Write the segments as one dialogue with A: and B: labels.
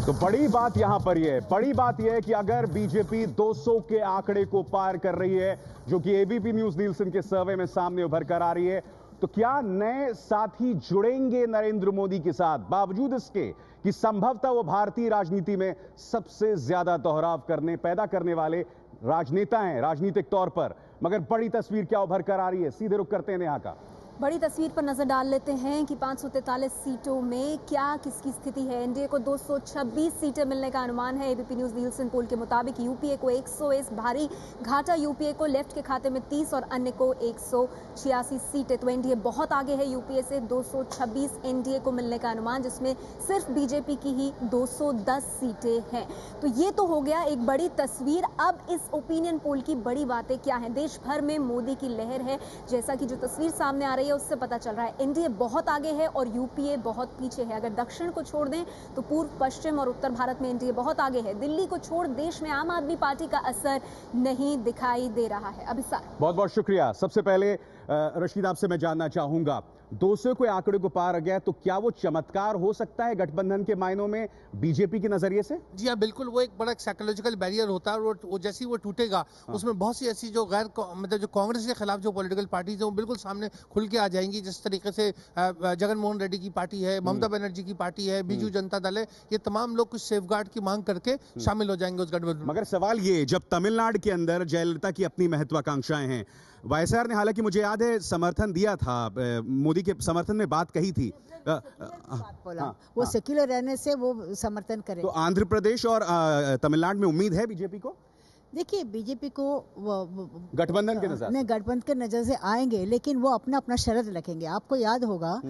A: तो बड़ी बात यहां पर यह है, बड़ी बात यह है कि अगर बीजेपी 200 के आंकड़े को पार कर रही है, जो कि एबीपी न्यूज नीलसन के सर्वे में सामने उभर कर आ रही है, तो क्या नए साथी जुड़ेंगे नरेंद्र मोदी के साथ, बावजूद इसके कि संभवतः वो भारतीय राजनीति में सबसे ज्यादा दोहराव पैदा करने वाले राजनेता हैं राजनीतिक तौर पर। मगर बड़ी तस्वीर क्या उभर कर आ रही है, सीधे रुख करते हैं नेहा का।
B: बड़ी तस्वीर पर नजर डाल लेते हैं कि 543 सीटों में क्या किसकी स्थिति है। एनडीए को 226 सीटें मिलने का अनुमान है। एबीपी न्यूज नीलसन पोल के मुताबिक यूपीए को 100, भारी घाटा यूपीए को, लेफ्ट के खाते में 30 और अन्य को 186 सीटें। तो एनडीए बहुत आगे है यूपीए से। 226 एनडीए को मिलने का अनुमान, जिसमें सिर्फ बीजेपी की ही 210 सीटें हैं। तो ये तो हो गया एक बड़ी तस्वीर। अब इस ओपिनियन पोल की बड़ी बातें क्या हैं। देश भर में मोदी की लहर है, जैसा कि जो तस्वीर सामने आ रही है उससे पता चल रहा है। एनडीए बहुत आगे है और यूपीए बहुत पीछे है। अगर दक्षिण को छोड़ दें तो पूर्व, पश्चिम और उत्तर भारत में एनडीए बहुत आगे है। दिल्ली को छोड़ देश में आम आदमी पार्टी का असर नहीं दिखाई दे रहा है। अभिसार,
A: बहुत बहुत शुक्रिया। सबसे पहले रशीद, आपसे मैं जानना चाहूंगा, 200 के आंकड़े को पार गया तो क्या वो चमत्कार हो सकता है गठबंधन के मायनों में बीजेपी के नजरिए से?
C: जी हाँ, बिल्कुल। वो एक बड़ा साइकोलॉजिकल बैरियर होता है और वो जैसे ही वो टूटेगा, उसमें बहुत सी ऐसी जो मतलब जो कांग्रेस के खिलाफ जो पॉलिटिकल पार्टीज है वो बिल्कुल सामने खुल के आ जाएंगी। जिस तरीके से जगन मोहन रेड्डी की पार्टी है, ममता बनर्जी की पार्टी है, बीजू जनता दल है, ये तमाम लोग कुछ सेफगार्ड की मांग करके शामिल हो जाएंगे उस गठबंधन।
A: मगर सवाल ये, जब तमिलनाडु के अंदर जयललिता की अपनी महत्वाकांक्षाएं हैं, वाईएसआर ने हालांकि मुझे याद है समर्थन दिया था, मोदी के समर्थन में बात कही थी,
D: वो सेक्युलर रहने से वो समर्थन करे।
A: तो आंध्र प्रदेश और तमिलनाडु में उम्मीद है बीजेपी को?
D: देखिए, बीजेपी को
A: गठबंधन के नजर
D: नहीं, गठबंधन के नजर से आएंगे, लेकिन वो अपना अपना शर्त रखेंगे। आपको याद होगा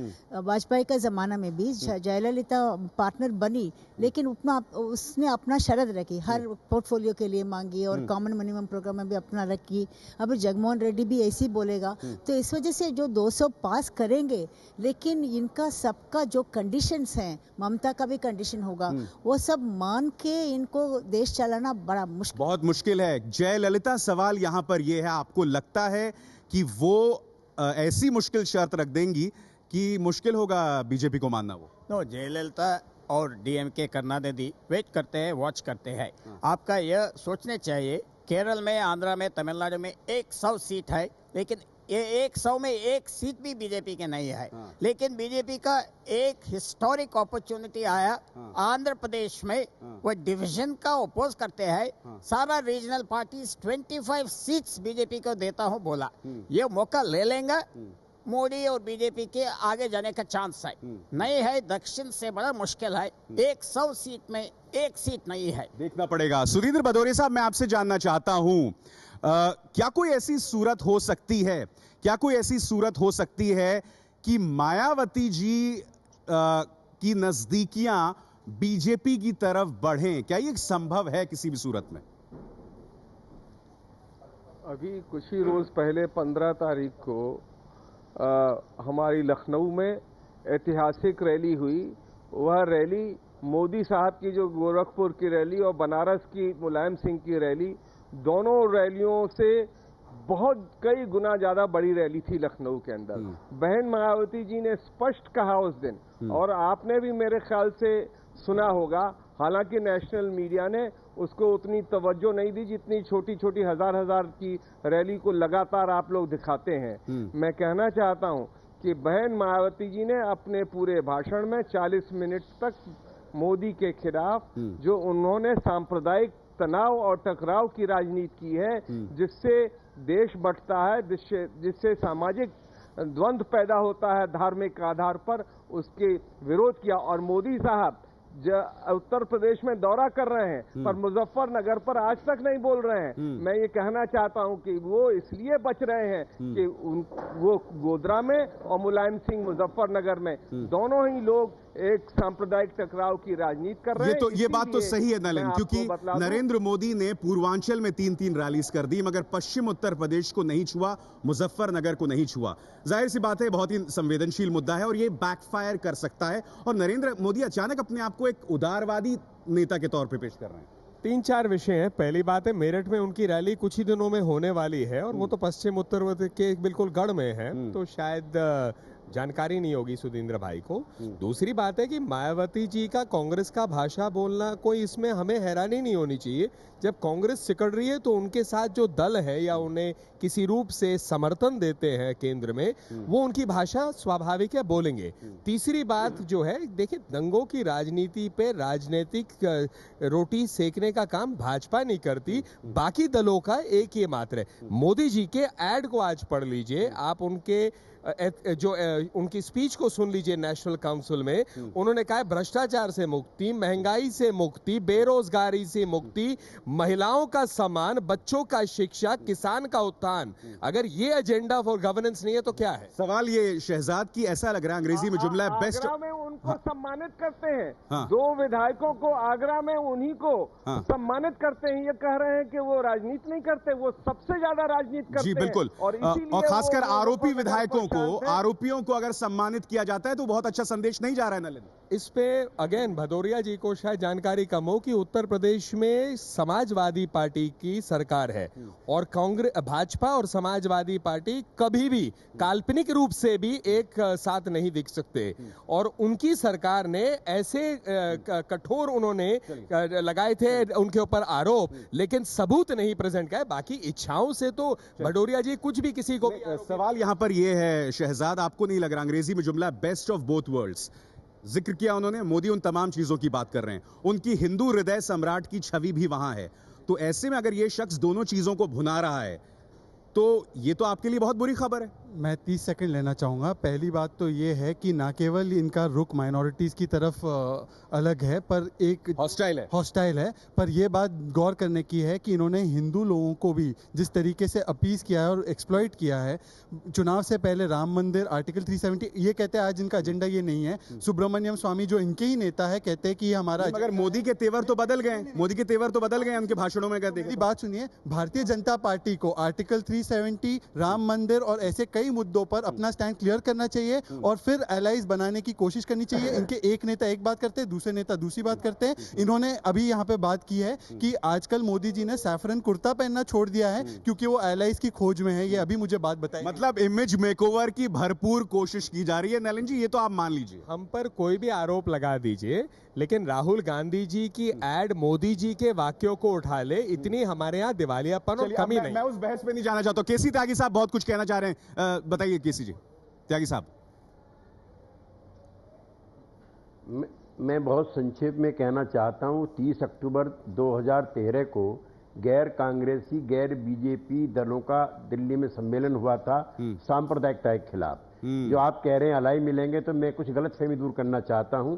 D: वाजपेयी का जमाना में भी जयललिता पार्टनर बनी, लेकिन उसने अपना शर्त रखी, हर पोर्टफोलियो के लिए मांगी और कॉमन मिनिमम प्रोग्राम में भी अपना रखी। अब जगमोहन रेड्डी भी ऐसे ही बोलेगा। तो इस वजह से जो 200 पास करेंगे, लेकिन इनका सबका जो कंडीशंस हैं, ममता का भी कंडीशन होगा, वो सब मान के इनको देश चलाना बड़ा मुश्किल,
A: बहुत मुश्किल है। जयललिता, सवाल यहां पर यह है, आपको लगता है कि वो ऐसी मुश्किल शर्त रख देंगी कि मुश्किल होगा बीजेपी को मानना? वो
E: नो, जयललिता और डीएमके करुणानिधि वेट करते हैं, वॉच करते हैं। आपका यह सोचने चाहिए, केरल में, आंध्रा में, तमिलनाडु में 100 सीट है, लेकिन ये 100 में एक सीट भी बीजेपी के नहीं है। लेकिन बीजेपी का एक हिस्टोरिक अपॉर्चुनिटी आया आंध्र प्रदेश में, वो डिवीजन का अपोज करते हैं। सारा रीजनल पार्टीज 25 सीट्स बीजेपी को देता हूं बोला। ये मौका ले लेंगे, मोदी और बीजेपी के आगे जाने का चांस है। नहीं है, दक्षिण से बड़ा मुश्किल है। 100 सीट में एक सीट नहीं है,
A: देखना पड़ेगा। सुरेंद्र भदौरिया साहब, मैं आपसे जानना चाहता हूं, क्या कोई ऐसी सूरत हो सकती है, क्या कोई ऐसी सूरत हो सकती है कि मायावती जी की नजदीकियां बीजेपी की तरफ बढ़ें? क्या ये संभव है किसी भी सूरत में?
F: अभी कुछ ही रोज पहले 15 तारीख को हमारी लखनऊ में ऐतिहासिक रैली हुई। वह रैली मोदी साहब की जो गोरखपुर की रैली और बनारस की मुलायम सिंह की रैली, दोनों रैलियों से बहुत कई गुना ज्यादा बड़ी रैली थी लखनऊ के अंदर। बहन मायावती जी ने स्पष्ट कहा उस दिन, और आपने भी मेरे ख्याल से सुना होगा, हालांकि नेशनल मीडिया ने उसको उतनी तवज्जो नहीं दी जितनी छोटी छोटी हजार की रैली को लगातार आप लोग दिखाते हैं। मैं कहना चाहता हूं कि बहन मायावती जी ने अपने पूरे भाषण में 40 मिनट तक मोदी के खिलाफ जो उन्होंने सांप्रदायिक तनाव और टकराव की राजनीति की है, जिससे देश बंटता है, जिससे सामाजिक द्वंद्व पैदा होता है धार्मिक आधार पर, उसके विरोध किया। और मोदी साहब उत्तर प्रदेश में दौरा कर रहे हैं, पर मुजफ्फरनगर पर आज तक नहीं बोल रहे हैं। मैं ये कहना चाहता हूं कि वो इसलिए बच रहे हैं कि वो गोधरा में और मुलायम सिंह मुजफ्फरनगर में दोनों ही लोग एक सांप्रदायिक टकराव की राजनीति कर रहे हैं।
A: ये बात तो सही है नलिन, क्योंकि नरेंद्र मोदी ने पूर्वांचल में 3 रैलीज कर दी, मगर पश्चिम उत्तर प्रदेश को नहीं छुआ, मुजफ्फरनगर को नहीं छुआ। जाहिर सी बात है, बहुत ही संवेदनशील मुद्दा है और ये बैकफायर कर सकता है। और नरेंद्र मोदी अचानक अपने आप को एक उदारवादी नेता के तौर पर पेश कर रहे हैं।
G: 3-4 विषय हैं। पहली बात है, मेरठ में उनकी रैली कुछ ही दिनों में होने वाली है और वो तो पश्चिम उत्तर प्रदेश के बिल्कुल गढ़ में है, तो शायद जानकारी नहीं होगी सुधींद्र भाई को। दूसरी बात है कि मायावती जी का कांग्रेस का भाषा बोलना कोई इसमें हमें हैरानी नहीं होनी चाहिए। जब कांग्रेस सिकड़ रही है तो उनके साथ जो दल है या उन्हें किसी रूप से समर्थन देते हैं केंद्र में, वो उनकी भाषा स्वाभाविक है, बोलेंगे। तीसरी बात जो है, देखिए दंगों की राजनीति पे राजनीतिक रोटी सेकने का काम भाजपा नहीं करती, बाकी दलों का एक ये मात्र है। मोदी जी के ऐड को आज पढ़ लीजिए आप, उनके उनकी स्पीच को सुन लीजिए नेशनल काउंसिल में। उन्होंने कहा भ्रष्टाचार से मुक्ति, महंगाई से मुक्ति, बेरोजगारी से मुक्ति, महिलाओं का सम्मान, बच्चों का शिक्षा, किसान का उत्थान। अगर ये एजेंडा फॉर गवर्नेंस नहीं है तो क्या है?
A: सवाल ये शहजाद की ऐसा लग रहा है, अंग्रेजी में जुमला है बेस्ट।
F: आगरा में उनको सम्मानित करते हैं, 2 विधायकों को आगरा में उन्हीं को सम्मानित करते हैं। ये कह रहे हैं कि वो राजनीति नहीं करते, वो सबसे ज्यादा राजनीति करते
A: हैं। जी बिल्कुल, और खासकर आरोपी विधायकों आरोपियों को अगर सम्मानित किया जाता है तो बहुत अच्छा संदेश नहीं जा रहा है नलिन।
G: इस पे अगेन भदौरिया जी को शायद जानकारी कम हो कि उत्तर प्रदेश में समाजवादी पार्टी की सरकार है और कांग्रेस, भाजपा और समाजवादी पार्टी कभी भी काल्पनिक रूप से भी एक साथ नहीं दिख सकते। और उनकी सरकार ने ऐसे कठोर उन्होंने लगाए थे उनके ऊपर आरोप, लेकिन सबूत नहीं प्रेजेंट किया। बाकी इच्छाओं से तो भदौरिया जी कुछ भी किसी को।
A: सवाल यहां पर यह है शहजाद, आपको नहीं लग रहा अंग्रेजी में जुमला बेस्ट ऑफ बोथ वर्ल्ड्स जिक्र किया उन्होंने? मोदी उन तमाम चीजों की बात कर रहे हैं, उनकी हिंदू हृदय सम्राट की छवि भी वहां है। तो ऐसे में अगर यह शख्स दोनों चीजों को भुना रहा है तो ये तो आपके लिए बहुत बुरी खबर है।
H: मैं 30 सेकंड लेना चाहूँगा। पहली बात तो ये है कि ना केवल इनका रुख माइनॉरिटीज़ की तरफ अलग है, पर एक हॉस्टाइल है, पर यह बात गौर करने की है कि इन्होंने हिंदू लोगों को भी जिस तरीके से अपीज किया है और एक्सप्लॉइट किया है। चुनाव से पहले राम मंदिर, आर्टिकल 370, ये कहते हैं आज इनका एजेंडा ये नहीं है। सुब्रमण्यम स्वामी जो इनके ही नेता है कहते हैं कि हमारा,
A: मगर मोदी के तेवर तो बदल गए, मोदी के तेवर तो बदल गए उनके भाषणों में। कहते
H: बात सुनिए, भारतीय जनता पार्टी को आर्टिकल 370, राम मंदिर और ऐसे कई मुद्दों पर अपना स्टैंड क्लियर करना चाहिए और फिर एलाइज बनाने की कोशिश करनी चाहिए। इनके एक नेता एक बात करते हैं, दूसरे नेता दूसरी बात करते हैं। इन्होंने अभी यहाँ पे बात की है कि आजकल मोदी जी ने सैफरन कुर्ता पहनना छोड़ दिया है क्योंकि वो एलाइज की खोज में है। ये अभी मुझे बात बताई।
A: मतलब इमेज मेकओवर की भरपूर कोशिश की जा रही है नलिन जी, ये तो आप मान लीजिए।
G: हम पर कोई भी आरोप लगा दीजिए, लेकिन राहुल गांधी जी की एड मोदी जी के वाक्यों को उठा ले, इतनी हमारे यहाँ दिवालियापन और कमी नहीं।
A: मैं उस बहस पे नहीं जाना चाहता। केसी त्यागी साहब बहुत कुछ कहना चाह रहे हैं, बताइए केसी जी, त्यागी साहब।
I: मैं बहुत संक्षेप में कहना चाहता हूं, 30 अक्टूबर 2013 को गैर कांग्रेसी, गैर बीजेपी दलों का दिल्ली में सम्मेलन हुआ था सांप्रदायिकता के खिलाफ। जो आप कह रहे हैं अलाई मिलेंगे, तो मैं कुछ गलतफहमी दूर करना चाहता हूं।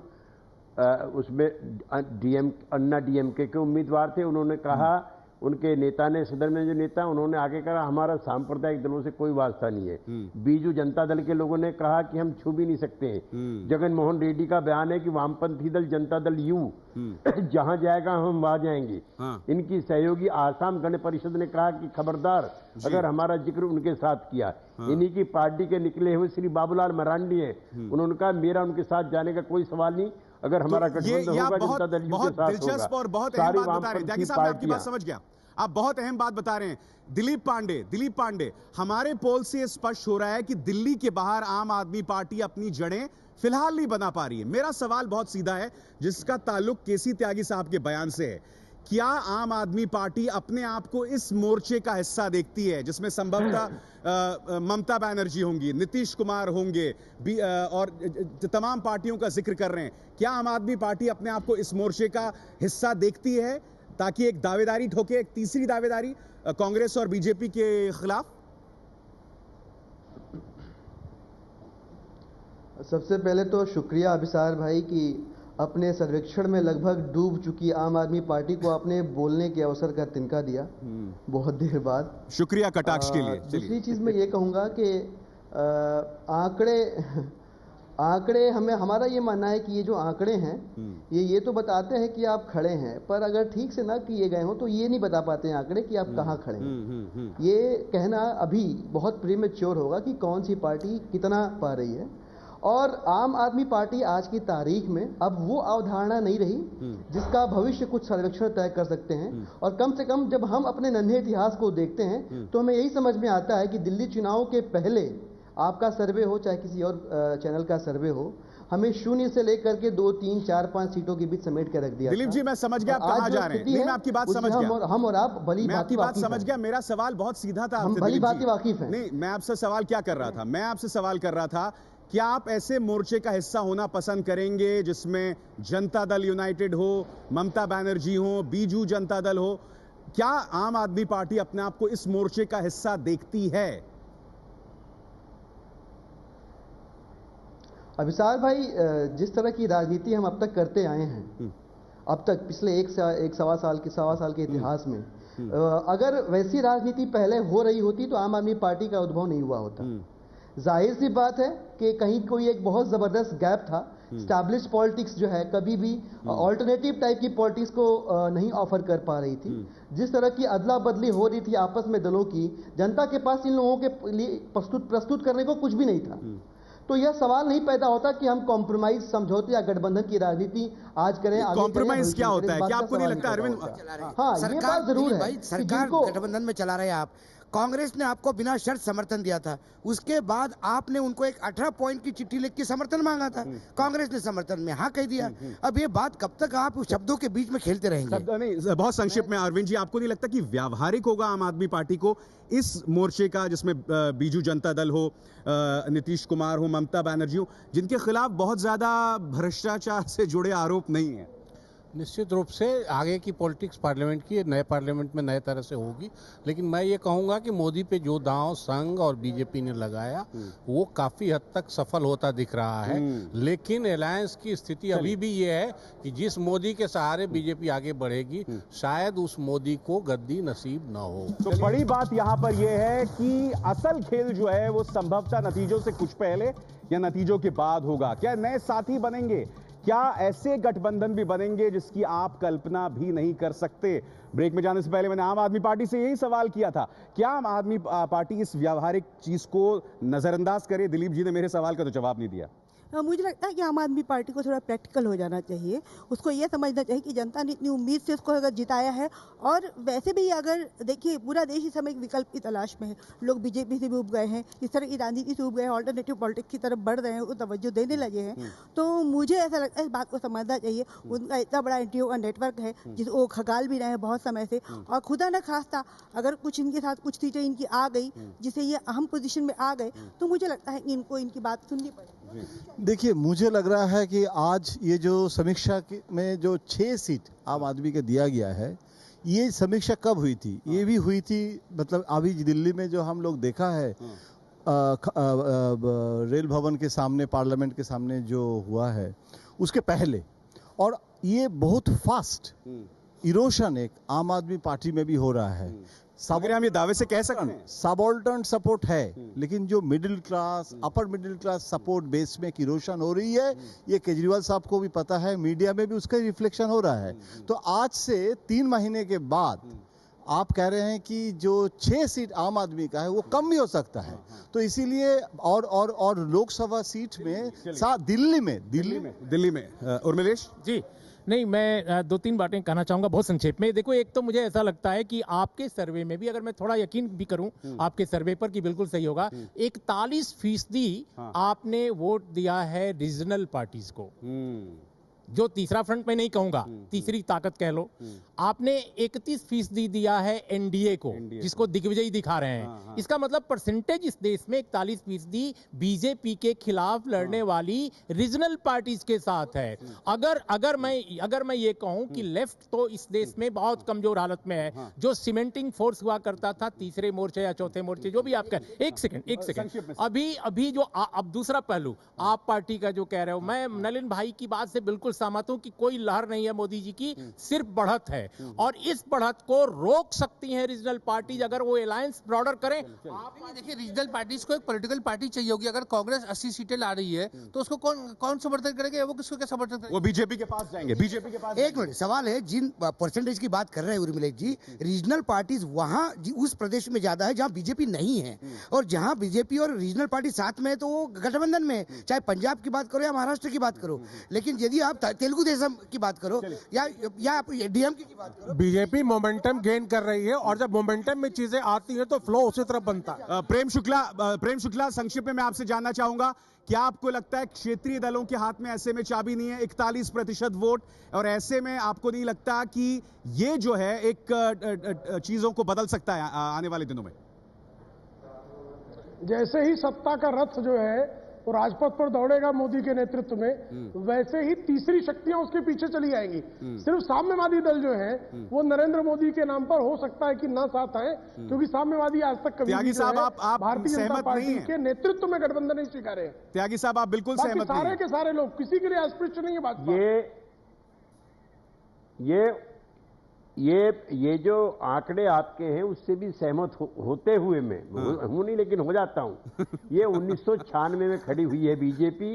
I: उसमें अन्ना डीएमके के उम्मीदवार थे। उन्होंने कहा, उनके नेता ने, सदन में जो नेता, उन्होंने आगे कहा हमारा सांप्रदायिक दलों से कोई वास्ता नहीं है। बीजू जनता दल के लोगों ने कहा कि हम छू भी नहीं सकते हैं। जगन मोहन रेड्डी का बयान है कि वामपंथी दल जनता दल यू जहां जाएगा हम वहां जाएंगे। इनकी सहयोगी आसाम गण परिषद ने कहा कि खबरदार अगर हमारा जिक्र उनके साथ किया। इन्हीं की पार्टी के निकले हुए श्री बाबूलाल मरांडी है, उन्होंने कहा मेरा उनके साथ जाने का कोई सवाल नहीं, अगर हमारा गठबंधन होगा जनता दल यू के साथ होगा।
A: दिलचस्प और बहुत अहम बात बता रहे हैं त्यागी साहब, मैं आपकी बात समझ गया। आप बहुत अहम बात बता रहे हैं। दिलीप पांडे, हमारे पोल से स्पष्ट हो रहा है कि दिल्ली के बाहर आम आदमी पार्टी अपनी जड़ें फिलहाल नहीं बना पा रही है। मेरा सवाल बहुत सीधा है, जिसका ताल्लुक केसी त्यागी साहब के बयान से है। क्या आम आदमी पार्टी अपने आप को इस मोर्चे का हिस्सा देखती है, जिसमें संभवतः ममता बनर्जी होंगी, नीतीश कुमार होंगे और तमाम पार्टियों का जिक्र कर रहे हैं? क्या आम आदमी पार्टी अपने आप को इस मोर्चे का हिस्सा देखती है ताकि एक दावेदारी ठोके, एक तीसरी दावेदारी कांग्रेस और बीजेपी के खिलाफ?
J: सबसे पहले तो शुक्रिया अभिसार भाई कि अपने सर्वेक्षण में लगभग डूब चुकी आम आदमी पार्टी को अपने बोलने के अवसर का तिनका दिया बहुत देर बाद। शुक्रिया कटाक्ष के लिए। दूसरी चीज मैं ये कहूँगा कि आंकड़े हमें, हमारा ये मानना है कि ये जो आंकड़े हैं ये तो बताते हैं कि आप खड़े हैं, पर अगर ठीक से ना किए गए हो तो ये नहीं बता पाते हैं आंकड़े कि आप कहाँ खड़े हैं। ये कहना अभी बहुत प्रीमेच्योर होगा कि कौन सी पार्टी कितना पा रही है। और आम आदमी पार्टी आज की तारीख में अब वो अवधारणा नहीं रही जिसका भविष्य कुछ सर्वेक्षण तय कर सकते हैं। और कम से कम जब हम अपने नन्हे इतिहास को देखते हैं तो हमें यही समझ में आता है कि दिल्ली चुनाव के पहले आपका सर्वे हो चाहे किसी और चैनल का सर्वे हो, हमें 0 से लेकर के 2, 3, 4, 5 सीटों के बीच समेट के रख दिया।
A: दिलीप जी, मैं समझ गया आप कहां जा रहे हैं। नहीं, मैं आपकी बात समझ गया।
J: हम और आप भली
A: मैं आपकी बात समझ गया। मेरा सवाल बहुत सीधा था,
J: हम भली बात वाकिफ हैं।
A: नहीं, मैं आपसे सवाल क्या कर रहा था, मैं आपसे सवाल कर रहा था, क्या आप ऐसे मोर्चे का हिस्सा होना पसंद करेंगे जिसमें जनता दल यूनाइटेड हो, ममता बनर्जी हो, बीजू जनता दल हो? क्या आम आदमी पार्टी अपने आप को इस मोर्चे का हिस्सा देखती है?
J: अभिसार भाई, जिस तरह की राजनीति हम अब तक करते आए हैं, अब तक पिछले सवा साल के इतिहास में, अगर वैसी राजनीति पहले हो रही होती तो आम आदमी पार्टी का उद्भव नहीं हुआ होता। जाहिर सी बात है कि कहीं कोई एक बहुत जबरदस्त गैप था। स्टैब्लिश पॉलिटिक्स जो है कभी भी ऑल्टरनेटिव टाइप की पॉलिटिक्स को नहीं ऑफर कर पा रही थी। जिस तरह की अदला बदली हो रही थी आपस में दलों की, जनता के पास इन लोगों के लिए प्रस्तुत करने को कुछ भी नहीं था। तो यह सवाल नहीं पैदा होता कि हम कॉम्प्रोमाइज, समझौते या गठबंधन की राजनीति आज करें।
A: कॉम्प्रोमाइज क्या होता है? क्या आपको नहीं लगता अरविंद?
J: हाँ, ये बात जरूर है।
K: सरकार गठबंधन में चला रहे आप। कांग्रेस ने आपको बिना शर्त समर्थन दिया था, उसके बाद आपने उनको एक 18 पॉइंट की चिट्ठी लिख के समर्थन मांगा था। कांग्रेस ने समर्थन में हाँ कह दिया। अब ये बात कब तक आप उस शब्दों के बीच में खेलते रहेंगे?
A: नहीं, बहुत संक्षिप्त में अरविंद जी, आपको नहीं लगता कि व्यावहारिक होगा आम आदमी पार्टी को इस मोर्चे का, जिसमें बीजू जनता दल हो, नीतीश कुमार हो, ममता बनर्जी हो, जिनके खिलाफ बहुत ज्यादा भ्रष्टाचार से जुड़े आरोप नहीं है?
L: निश्चित रूप से आगे की पॉलिटिक्स पार्लियामेंट की नए पार्लियामेंट में नए तरह से होगी, लेकिन मैं ये कहूँगा कि मोदी पे जो दांव संघ और बीजेपी ने लगाया वो काफ़ी हद तक सफल होता दिख रहा है। लेकिन अलायंस की स्थिति अभी भी ये है कि जिस मोदी के सहारे बीजेपी आगे बढ़ेगी, शायद उस मोदी को गद्दी नसीब न हो।
A: तो बड़ी बात यहाँ पर यह है कि असल खेल जो है वो संभवतः नतीजों से कुछ पहले या नतीजों के बाद होगा। क्या नए साथी बनेंगे? क्या ऐसे गठबंधन भी बनेंगे जिसकी आप कल्पना भी नहीं कर सकते? ब्रेक में जाने से पहले मैंने आम आदमी पार्टी से यही सवाल किया था, क्या आम आदमी पार्टी इस व्यावहारिक चीज को नजरअंदाज करे? दिलीप जी ने मेरे सवाल का तो जवाब नहीं दिया।
M: मुझे लगता है कि आम आदमी पार्टी को थोड़ा प्रैक्टिकल हो जाना चाहिए। उसको ये समझना चाहिए कि जनता ने इतनी उम्मीद से उसको अगर जिताया है, और वैसे भी अगर देखिए पूरा देश इस समय एक विकल्प की तलाश में है। लोग बीजेपी से भी उब गए हैं, इस तरह की राजनीति से उब गए हैं, ऑल्टरनेटिव पॉलिटिक्स की तरफ बढ़ रहे हैं, वो तवज्जो देने लगे हैं। तो मुझे ऐसा लगता है इस बात को समझना चाहिए। उनका इतना बड़ा एनटीओ का नेटवर्क है जिसको खगाल भी रहे हैं बहुत समय से, और खुदा न खास्ता अगर कुछ इनके साथ कुछ सीटें इनकी आ गई जिससे ये अहम पोजीशन में आ गए, तो मुझे लगता है कि इनको इनकी बात सुननी पड़ेगी।
N: देखिए, मुझे लग रहा है कि आज ये जो समीक्षा में जो 6 सीट आम आदमी के दिया गया है, ये समीक्षा कब हुई थी? ये भी हुई थी, मतलब अभी दिल्ली में जो हम लोग देखा है रेल भवन के सामने, पार्लियामेंट के सामने जो हुआ है, उसके पहले। और ये बहुत फास्ट इरोशन एक आम आदमी पार्टी में भी हो रहा है।
A: हम ये दावे से कह सकते हैं
N: सबऑल्टर्न सपोर्ट है, लेकिन जो middle class, upper middle class support base में इरोशन हो रही है, ये केजरीवाल साहब को भी पता है, मीडिया में भी उसका रिफ्लेक्शन हो रहा है। तो आज से 3 महीने के बाद आप कह रहे हैं कि जो 6 सीट आम आदमी का है वो कम भी हो सकता है। तो इसीलिए और लोकसभा सीट में दिल्ली में
A: उर्मिलेश
O: जी, नहीं, मैं 2-3 बातें कहना चाहूंगा बहुत संक्षेप में। देखो, एक तो मुझे ऐसा लगता है कि आपके सर्वे में भी, अगर मैं थोड़ा यकीन भी करूं आपके सर्वे पर कि बिल्कुल सही होगा, 41% आपने वोट दिया है रीजनल पार्टीज को, जो तीसरा फ्रंट में नहीं कहूंगा, तीसरी ताकत कह लो। आपने 31% दिया है एनडीए को, जिसको दिग्विजयी दिखा रहे हैं। इसका मतलब परसेंटेज इस देश में 41% बीजेपी के खिलाफ लड़ने वाली रीजनल पार्टीज के साथ है। अगर मैं ये कहूं कि लेफ्ट तो इस देश में बहुत कमजोर हालत में है, जो सीमेंटिंग फोर्स हुआ करता था तीसरे मोर्चे या चौथे मोर्चे, जो भी आप कह, एक सेकंड, अभी जो अब दूसरा पहलू आप पार्टी का जो कह रहे हो, मैं नलिन भाई की बात से बिल्कुल सहमत हूं कि कोई लहर नहीं है मोदी जी की, सिर्फ बढ़त है, और इस बढ़त को रोक सकती हैं रीजनल पार्टीज अगर वो अलायंस ब्रॉडर करें।
C: आप देखिए, रीजनल पार्टीज को एक पॉलिटिकल पार्टी चाहिए होगी। अगर कांग्रेस 80 सीटें ला रही है तो उसको कौन समर्थन करेगा? वो किसको क्या समर्थन करेगा?
A: वो बीजेपी के पास जाएंगे। बीजेपी के पास
K: एक मिनट, सवाल है, जिन परसेंटेज की बात कर रहे हैं उर्मिलेश जी, रीजनल पार्टीज वहां उस प्रदेश में ज्यादा है जहां बीजेपी नहीं है, और जहां बीजेपी और रीजनल पार्टी साथ में है तो वो गठबंधन में, चाहे पंजाब की बात करो या महाराष्ट्र की बात करो। लेकिन यदि आप तेलुगु देशम की बात करो या आप डीएमके की बात करो।
P: बीजेपी मोमेंटम गेन कर रही है और जब मोमेंटम में चीजें आती हैं तो फ्लो उसी तरफ बनता है।
A: प्रेम शुक्ला संक्षिप्त में मैं आपसे जानना चाहूंगा, क्या आपको लगता है क्षेत्रीय दलों के हाथ में ऐसे में चाबी नहीं है, 41% वोट, और ऐसे में आपको नहीं लगता कि ये जो है एक चीजों को बदल सकता है आने वाले दिनों में?
Q: जैसे ही सत्ता का रथ जो है वो राजपथ पर दौड़ेगा मोदी के नेतृत्व में, वैसे ही तीसरी शक्तियां उसके पीछे चली आएंगी। सिर्फ साम्यवादी दल जो है वो नरेंद्र मोदी के नाम पर हो सकता है कि ना साथ आए, क्योंकि साम्यवादी आज तक कभी
A: त्यागी साहब आप
Q: भारतीय जनता पार्टी के नेतृत्व में गठबंधन नहीं स्वीकारे।
A: त्यागी साहब आप बिल्कुल सहमत नहीं?
Q: सारे के सारे लोग, किसी के लिए अस्पृश्य नहीं है भाजपा।
I: ये जो आंकड़े आपके हैं उससे भी सहमत होते हुए मैं हूं नहीं, लेकिन हो जाता हूं। ये 1996 में खड़ी हुई है बीजेपी,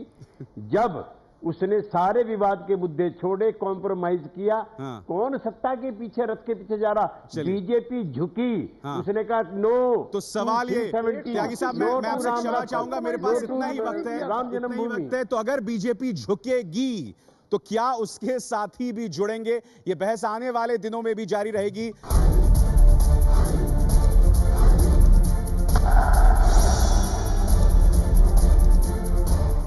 I: जब उसने सारे विवाद के मुद्दे छोड़े, कॉम्प्रोमाइज किया। कौन सत्ता के पीछे, रथ के पीछे जा रहा? बीजेपी झुकी, उसने कहा नो।
A: तो सवाल ये, त्यागी साहब मैं आपसे क्षमा चाहूंगा, मेरे पास इतना ही वक्त है,
I: राम जन्मभूमि है।
A: तो अगर बीजेपी झुकेगी तो क्या उसके साथी भी जुड़ेंगे? ये बहस आने वाले दिनों में भी जारी रहेगी।